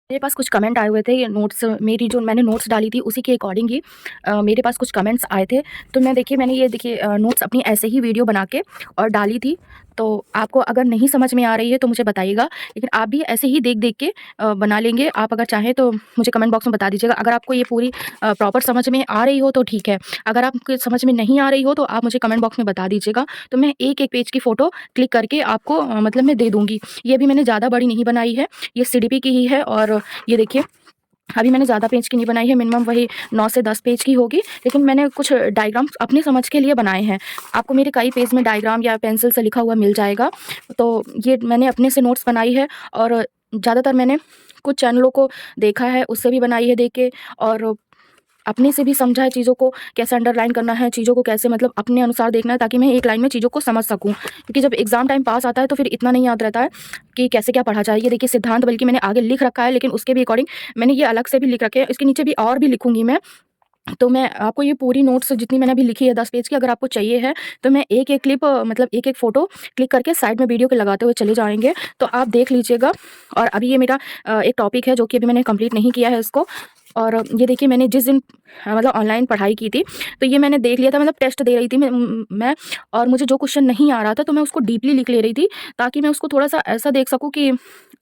मेरे पास कुछ कमेंट आए हुए थे ये नोट्स मेरी जो मैंने नोट्स डाली थी उसी के अकॉर्डिंग ही मेरे पास कुछ कमेंट्स आए थे। तो मैंने ये देखिए नोट्स अपनी ऐसे ही वीडियो बना के और डाली थी। तो आपको अगर नहीं समझ में आ रही है तो मुझे बताइएगा, लेकिन आप भी ऐसे ही देख के बना लेंगे। आप अगर चाहें तो मुझे कमेंट बॉक्स में बता दीजिएगा। अगर आपको ये पूरी प्रॉपर समझ में आ रही हो तो ठीक है, अगर आपको समझ में नहीं आ रही हो तो आप मुझे कमेंट बॉक्स में बता दीजिएगा। तो मैं एक-एक पेज की फ़ोटो क्लिक करके आपको मतलब मैं दे दूँगी। ये भी मैंने ज़्यादा बड़ी नहीं बनाई है, ये सीडीपी की ही है। और ये देखिए, अभी मैंने ज़्यादा पेज की नहीं बनाई है, मिनिमम वही 9 से 10 पेज की होगी, लेकिन मैंने कुछ डायग्राम्स अपनी समझ के लिए बनाए हैं। आपको मेरे कई पेज में डायग्राम या पेंसिल से लिखा हुआ मिल जाएगा। तो ये मैंने अपने से नोट्स बनाई है और ज़्यादातर मैंने कुछ चैनलों को देखा है, उससे भी बनाई है देख के, और अपने से भी समझा है चीज़ों को कैसे अंडरलाइन करना है, चीज़ों को कैसे मतलब अपने अनुसार देखना है, ताकि मैं एक लाइन में चीज़ों को समझ सकूँ। क्योंकि जब एग्ज़ाम टाइम पास आता है तो फिर इतना नहीं याद रहता है कि कैसे क्या पढ़ा जाए। ये देखिए सिद्धांत बल्कि मैंने आगे लिख रखा है, लेकिन उसके भी अकॉर्डिंग मैंने ये अलग से भी लिख रखे हैं। इसके नीचे भी और भी लिखूँगी मैं। तो मैं आपको ये पूरी नोट्स जितनी मैंने अभी लिखी है 10 पेज की, अगर आपको चाहिए है तो मैं एक-एक क्लिप मतलब एक-एक फ़ोटो क्लिक करके साइड में वीडियो के लगाते हुए चले जाएँगे, तो आप देख लीजिएगा। और अभी ये मेरा एक टॉपिक है जो कि अभी मैंने कंप्लीट नहीं किया है इसको। और ये देखिए मैंने जिस दिन मतलब ऑनलाइन पढ़ाई की थी, तो ये मैंने देख लिया था, मतलब टेस्ट दे रही थी मैं। और मुझे जो क्वेश्चन नहीं आ रहा था तो मैं उसको डीपली लिख ले रही थी, ताकि मैं उसको थोड़ा-सा ऐसा देख सकूँ कि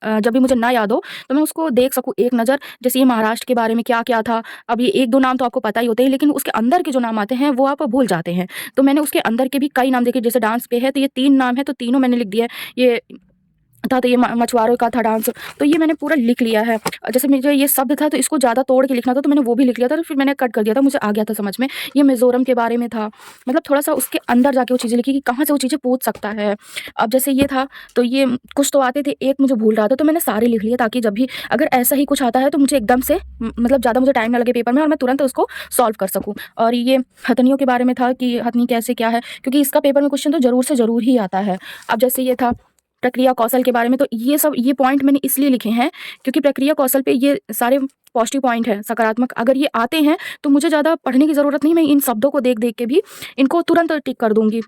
जब भी मुझे ना याद हो तो मैं उसको देख सकूँ एक नज़र। जैसे ये महाराष्ट्र के बारे में क्या-क्या था, अब ये 1-2 नाम तो आपको पता ही होते हैं, लेकिन उसके अंदर के जो नाम आते हैं वो आप भूल जाते हैं। तो मैंने उसके अंदर के भी कई नाम देखे, जैसे डांस पे है तो ये 3 नाम है तो तीनों मैंने लिख दिया है। ये था तो ये म मछुआरों का था डांस, तो ये मैंने पूरा लिख लिया है। जैसे मुझे ये शब्द था तो इसको ज़्यादा तोड़ के लिखना था, तो मैंने वो भी लिख लिया था, तो फिर मैंने कट कर दिया था, मुझे आ गया था समझ में। ये मिज़ोरम के बारे में था, मतलब थोड़ा-सा उसके अंदर जाके वो चीज़ें लिखी कि कहाँ से वो चीज़ें पूछ सकता है। अब जैसे ये था तो ये कुछ तो आते थे, एक मुझे भूल रहा था, तो मैंने सारे लिख लिए, ताकि जब भी अगर ऐसा ही कुछ आता है तो मुझे एकदम से मतलब ज़्यादा मुझे टाइम ना लगे पेपर में और मैं तुरंत उसको सॉल्व कर सकूँ। और ये हथनियों के बारे में था कि हथनी कैसे क्या है, क्योंकि इसका पेपर में क्वेश्चन तो ज़रूर से ज़रूर ही आता है। अब जैसे ये था प्रक्रिया कौशल के बारे में, तो ये पॉइंट मैंने इसलिए लिखे हैं क्योंकि प्रक्रिया कौशल पे ये सारे पॉजिटिव पॉइंट हैं, सकारात्मक। अगर ये आते हैं तो मुझे ज़्यादा पढ़ने की ज़रूरत नहीं, मैं इन शब्दों को देख-देख के भी इनको तुरंत टिक कर दूँगी।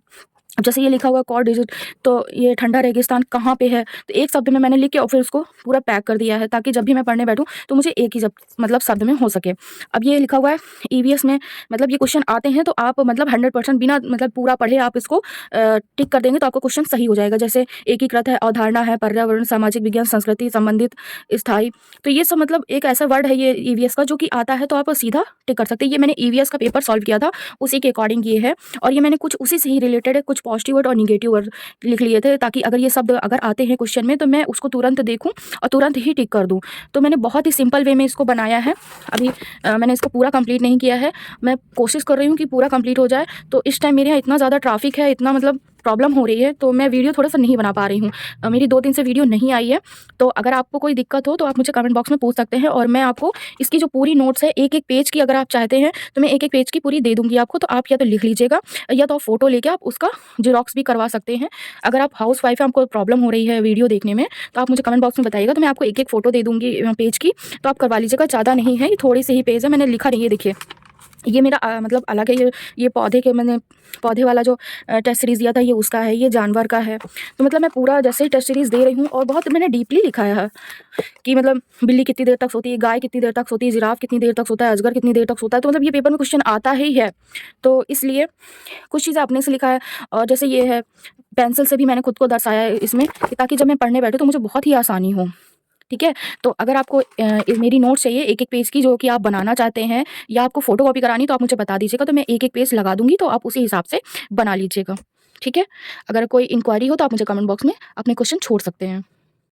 अब जैसे ये लिखा हुआ है कॉर डिजिट, तो ये ठंडा रेगिस्तान कहाँ पे है? तो एक शब्द में मैंने लिख के और फिर उसको पूरा पैक कर दिया है, ताकि जब भी मैं पढ़ने बैठूँ तो मुझे एक ही मतलब शब्द में हो सके। अब ये लिखा हुआ है ईवीएस में, मतलब ये क्वेश्चन आते हैं तो आप मतलब 100% बिना मतलब पूरा पढ़े आप इसको टिक कर देंगे तो आपका क्वेश्चन सही हो जाएगा। जैसे एकीकृत है, अवधारणा है, पर्यावरण, सामाजिक विज्ञान, संस्कृति, संबंधित, स्थायी। तो ये सब मतलब एक ऐसा वर्ड है ये ईवीएस का जो कि आता है तो आप सीधा टिक कर सकते हैं। ये मैंने ईवीएस का पेपर सॉल्व किया था, उसी के अकॉर्डिंग ये है। और ये मैंने कुछ उसी से ही रिलेटेड है, कुछ पॉजिटिव वर्ड और नेगेटिव वर्ड लिख लिए थे, ताकि अगर ये शब्द अगर आते हैं क्वेश्चन में तो मैं उसको तुरंत देखूँ और तुरंत ही टिक कर दूँ। तो मैंने बहुत ही सिंपल वे में इसको बनाया है। अभी मैंने इसको पूरा कंप्लीट नहीं किया है, मैं कोशिश कर रही हूँ कि पूरा कंप्लीट हो जाए। तो इस टाइम मेरे यहाँ इतना ज़्यादा ट्रैफिक है, इतना मतलब प्रॉब्लम हो रही है, तो मैं वीडियो थोड़ा-सा नहीं बना पा रही हूँ। मेरी 2 दिन से वीडियो नहीं आई है, तो अगर आपको कोई दिक्कत हो तो आप मुझे कमेंट बॉक्स में पूछ सकते हैं, और मैं आपको इसकी जो पूरी नोट्स है एक-एक पेज की, अगर आप चाहते हैं तो मैं एक-एक पेज की पूरी दे दूँगी आपको। तो आप या तो लिख लीजिएगा या तो आप फ़ोटो लेके आप उसका ज़ेरॉक्स भी करवा सकते हैं। अगर आप हाउसवाइफ़ हैं, आपको प्रॉब्लम हो रही है वीडियो देखने में, तो आप मुझे कमेंट बॉक्स में बताइएगा, तो मैं आपको एक-एक फ़ोटो दे दूँगी पेज की, तो आप करवा लीजिएगा। ज़्यादा नहीं है, ये थोड़े से ही पेज है, मैंने लिखा नहीं है, देखिए। ये मेरा मतलब अलग है, ये पौधे के मैंने पौधे वाला जो टेस्ट सीरीज़ दिया था ये उसका है, ये जानवर का है। तो मतलब मैं पूरा जैसे ही टेस्ट सीरीज़ दे रही हूँ और बहुत मैंने डीपली लिखा है कि मतलब बिल्ली कितनी देर तक सोती है, गाय कितनी देर तक सोती है, जिराफ कितनी देर तक सोता है, अजगर कितनी देर तक सोता है। तो मतलब ये पेपर में क्वेश्चन आता ही है, तो इसलिए कुछ चीज़ें अपने से लिखा है। और जैसे ये है, पेंसिल से भी मैंने खुद को दर्शाया है इसमें, कि ताकि जब मैं पढ़ने बैठूँ तो मुझे बहुत ही आसानी हो। ठीक है? तो अगर आपको मेरी नोट्स चाहिए एक-एक पेज की जो कि आप बनाना चाहते हैं, या आपको फ़ोटोकॉपी करानी, तो आप मुझे बता दीजिएगा, तो मैं एक-एक पेज लगा दूँगी, तो आप उसी हिसाब से बना लीजिएगा। ठीक है? अगर कोई इंक्वायरी हो तो आप मुझे कमेंट बॉक्स में अपने क्वेश्चन छोड़ सकते हैं।